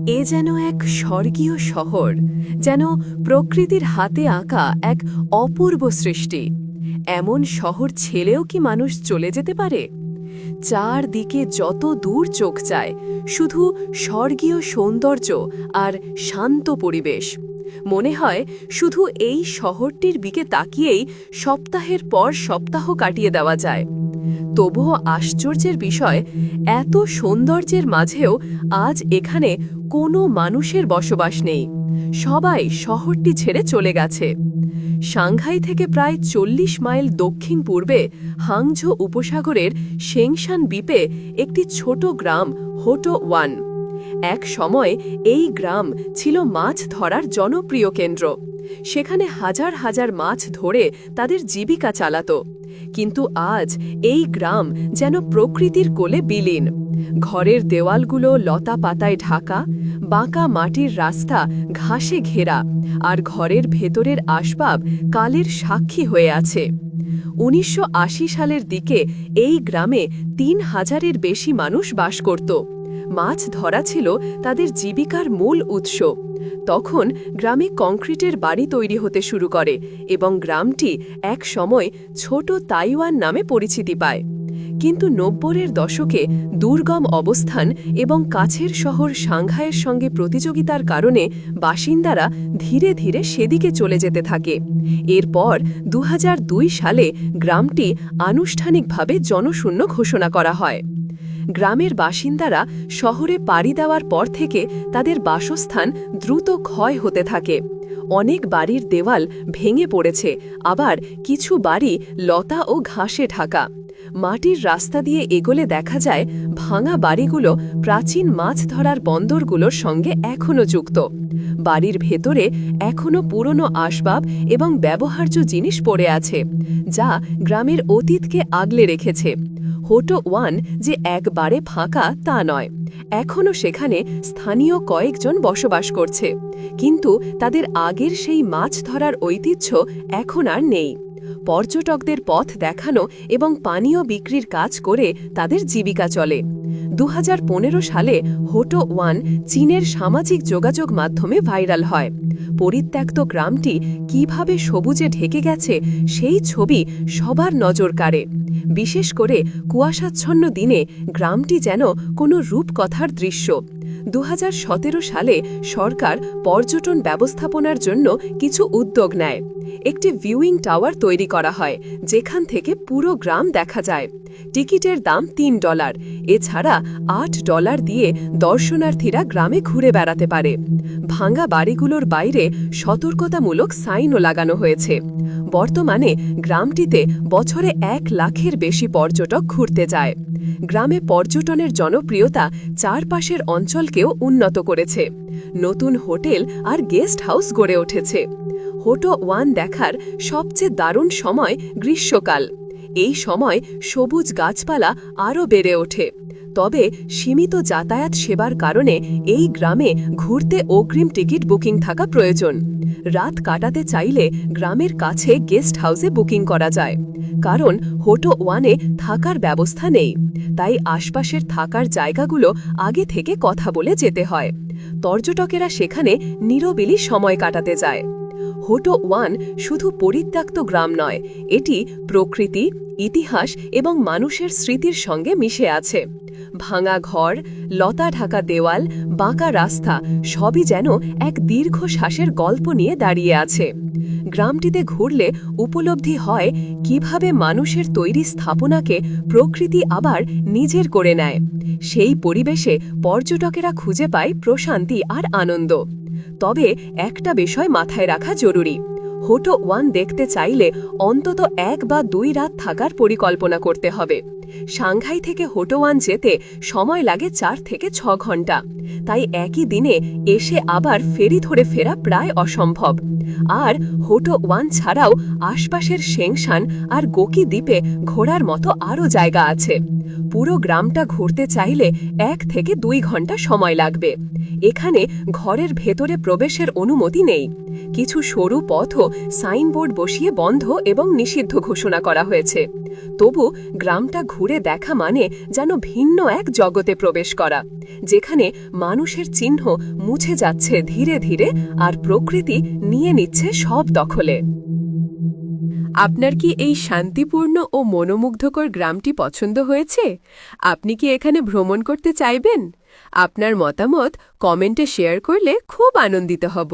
এ যেন এক স্বর্গীয় শহর, যেন প্রকৃতির হাতে আঁকা এক অপূর্ব সৃষ্টি। এমন শহর ছেলেও কি মানুষ চলে যেতে পারে? চারদিকে যত দূর চোখ যায়, শুধু স্বর্গীয় সৌন্দর্য আর শান্ত পরিবেশ। মনে হয় শুধু এই শহরটির দিকে তাকিয়েই সপ্তাহের পর সপ্তাহ কাটিয়ে দেওয়া যায়। তবুও আশ্চর্যের বিষয়, এত সৌন্দর্যের মাঝেও আজ এখানে কোনো মানুষের বসবাস নেই। সবাই শহরটি ছেড়ে চলে গেছে। সাংহাই থেকে প্রায় ৪০ মাইল দক্ষিণ পূর্বে হাংঝো উপসাগরের শেংশান দ্বীপে একটি ছোট গ্রাম হোটো ওয়ান। এক সময় এই গ্রাম ছিল মাছ ধরার জনপ্রিয় কেন্দ্র। সেখানে হাজার হাজার মাছ ধরে তাদের জীবিকা চালাত। কিন্তু আজ এই গ্রাম যেন প্রকৃতির কোলে বিলীন। ঘরের দেওয়ালগুলো লতা পাতায় ঢাকা, বাঁকা মাটির রাস্তা ঘাসে ঘেরা, আর ঘরের ভেতরের আসবাব কালের সাক্ষী হয়ে আছে। ১৯৮০ সালের দিকে এই গ্রামে ৩,০০০-এর বেশি মানুষ বাস করত। মাছ ধরা ছিল তাদের জীবিকার মূল উৎস। তখন গ্রামে কংক্রিটের বাড়ি তৈরি হতে শুরু করে এবং গ্রামটি এক সময় ছোট তাইওয়ান নামে পরিচিতি পায়। কিন্তু ৯০-এর দশকে দুর্গম অবস্থান এবং কাছের শহর সাংহাইয়ের সঙ্গে প্রতিযোগিতার কারণে বাসিন্দারা ধীরে ধীরে সেদিকে চলে যেতে থাকে। এরপর ২০০২ সালে গ্রামটি আনুষ্ঠানিকভাবে জনশূন্য ঘোষণা করা হয়। গ্রামের বাসিন্দারা শহরে পাড়ি দেওয়ার পর থেকে তাদের বাসস্থান দ্রুত ক্ষয় হতে থাকে। অনেক বাড়ির দেওয়াল ভেঙে পড়েছে, আবার কিছু বাড়ি লতা ও ঘাসে ঢাকা। মাটির রাস্তা দিয়ে এগোলে দেখা যায় ভাঙা বাড়িগুলো প্রাচীন মাছ ধরার বন্দরগুলোর সঙ্গে এখনও যুক্ত। বাড়ির ভেতরে এখনও পুরনো আসবাব এবং ব্যবহার্য জিনিস পড়ে আছে, যা গ্রামের অতীতকে আগলে রেখেছে। হোটো ওয়ান যে একবারে ফাঁকা তা নয়, এখনও সেখানে স্থানীয় কয়েকজন বসবাস করছে, কিন্তু তাদের আগের সেই মাছ ধরার ঐতিহ্য এখন আর নেই। পর্যটকদের পথ দেখানো এবং পানীয় বিক্রির কাজ করে তাদের জীবিকা চলে। ২০১৫ সালে হোটো ওয়ান চীনের সামাজিক যোগাযোগ মাধ্যমে ভাইরাল হয়। পরিত্যক্ত গ্রামটি কিভাবে সবুজে ঢেকে গেছে সেই ছবি সবার নজর কাড়ে। বিশেষ করে কুয়াশাচ্ছন্ন দিনে গ্রামটি যেন কোনো রূপকথার দৃশ্য। ২০১৭ সালে সরকার পর্যটন ব্যবস্থাপনার জন্য কিছু উদ্যোগ নেয়। একটি ভিউইং টাওয়ার তৈরি করা হয়, যেখান থেকে পুরো গ্রাম দেখা যায়। টিকিটের দাম $৩। এছাড়া $৮ দিয়ে দর্শনার্থীরা গ্রামে ঘুরে বেড়াতে পারে। ভাঙা বাড়িগুলোর বাইরে সতর্কতামূলক সাইনও লাগানো হয়েছে। বর্তমানে গ্রামটিতে বছরে ১ লাখের বেশি পর্যটক ঘুরতে যায়। গ্রামে পর্যটনের জনপ্রিয়তা চারপাশের অঞ্চলকেও উন্নত করেছে। নতুন হোটেল আর গেস্ট হাউস গড়ে উঠেছে। হোটো ওয়ান দেখার সবচেয়ে দারুণ সময় গ্রীষ্মকাল। এই সময় সবুজ গাছপালা আরও বেড়ে ওঠে। তবে সীমিত যাতায়াত সেবার কারণে এই গ্রামে ঘুরতে অগ্রিম টিকিট বুকিং থাকা প্রয়োজন। রাত কাটাতে চাইলে গ্রামের কাছে গেস্ট হাউসে বুকিং করা যায়, কারণ হোটো ওয়ানে থাকার ব্যবস্থা নেই। তাই আশপাশের থাকার জায়গাগুলো আগে থেকে কথা বলে যেতে হয়। পর্যটকেরা সেখানে নিরবিলি সময় কাটাতে যায়। হোটো ওয়ান শুধু পরিত্যক্ত গ্রাম নয়, এটি প্রকৃতি, ইতিহাস এবং মানুষের স্মৃতির সঙ্গে মিশে আছে। ভাঙা ঘর, লতা ঢাকা দেওয়াল, বাঁকা রাস্তা সবই যেন এক দীর্ঘশ্বাসের গল্প নিয়ে দাঁড়িয়ে আছে। গ্রামটিতে ঘুরলে উপলব্ধি হয় কিভাবে মানুষের তৈরি স্থাপনাকে প্রকৃতি আবার নিজের করে নেয়। সেই পরিবেশে পর্যটকেরা খুঁজে পায় প্রশান্তি আর আনন্দ। তবে একটা বিষয় মাথায় রাখা জরুরি, হোটো ওয়ান দেখতে চাইলে অন্তত ১ বা ২ রাত থাকার পরিকল্পনা করতে হবে। সাংহাই থেকে হোটো ওয়ান যেতে সময় লাগে ৪ থেকে ৬ ঘন্টা। তাই একই দিনে এসে আবার ফেরি ধরে ফেরা প্রায় অসম্ভব। আর হোটো ওয়ান ছাড়াও আশপাশের শেংশান আর গোকি দ্বীপে ঘোরার মতো আরও জায়গা আছে। পুরো গ্রামটা ঘুরতে চাইলে ১ থেকে ২ ঘন্টা সময় লাগবে। এখানে ঘরের ভেতরে প্রবেশের অনুমতি নেই। কিছু সরু পথও সাইনবোর্ড বসিয়ে বন্ধ এবং নিষিদ্ধ ঘোষণা করা হয়েছে। তবু গ্রামটা ঘুরে দেখা মানে যেন ভিন্ন এক জগতে প্রবেশ করা, যেখানে মানুষের চিহ্ন মুছে যাচ্ছে ধীরে ধীরে আর প্রকৃতি নিয়ে নিচ্ছে সব দখলে। আপনার কি এই শান্তিপূর্ণ ও মনোমুগ্ধকর গ্রামটি পছন্দ হয়েছে? আপনি কি এখানে ভ্রমণ করতে চাইবেন? আপনার মতামত কমেন্টে শেয়ার করলে খুব আনন্দিত হব।